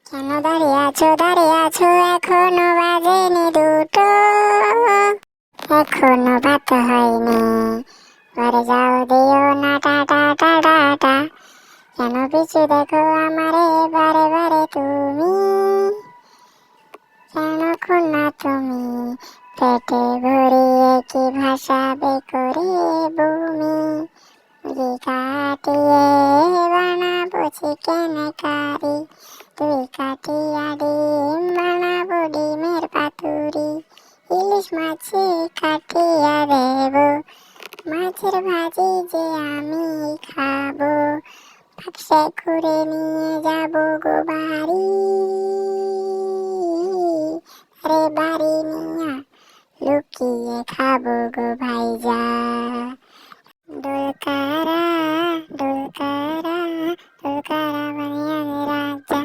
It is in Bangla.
কেন দাঁড়িয়ে আছো এখনো বাজেনি দুটো, এখনো ভাত হয়নি, ঘরে যাও দিও না টাটা টাটা টা। কেন পিছু দেখো আমারে বারে বারে তুমি, কেন খুনা তুমি, পেটে ভরিয়ে কি ভাসাবে করে বমি, মুরগি কাটিয়ে বানাবো চিকেন কারি, তুই কাটিয়া ডিম বানাবো ডিমের পাতুরি, ইলিশ মাছে কাটিয়া দেব, মাছের ভাজি যে আমি খাবো, বাক্সে করে নিয়ে যাবো গো বাড়ি, আরে বাড়ি নিয়া লুকিয়ে খাবো গো ভাইজা। ডোলকারা ডোলকারা ডোলকারা বানিয়া রাজা।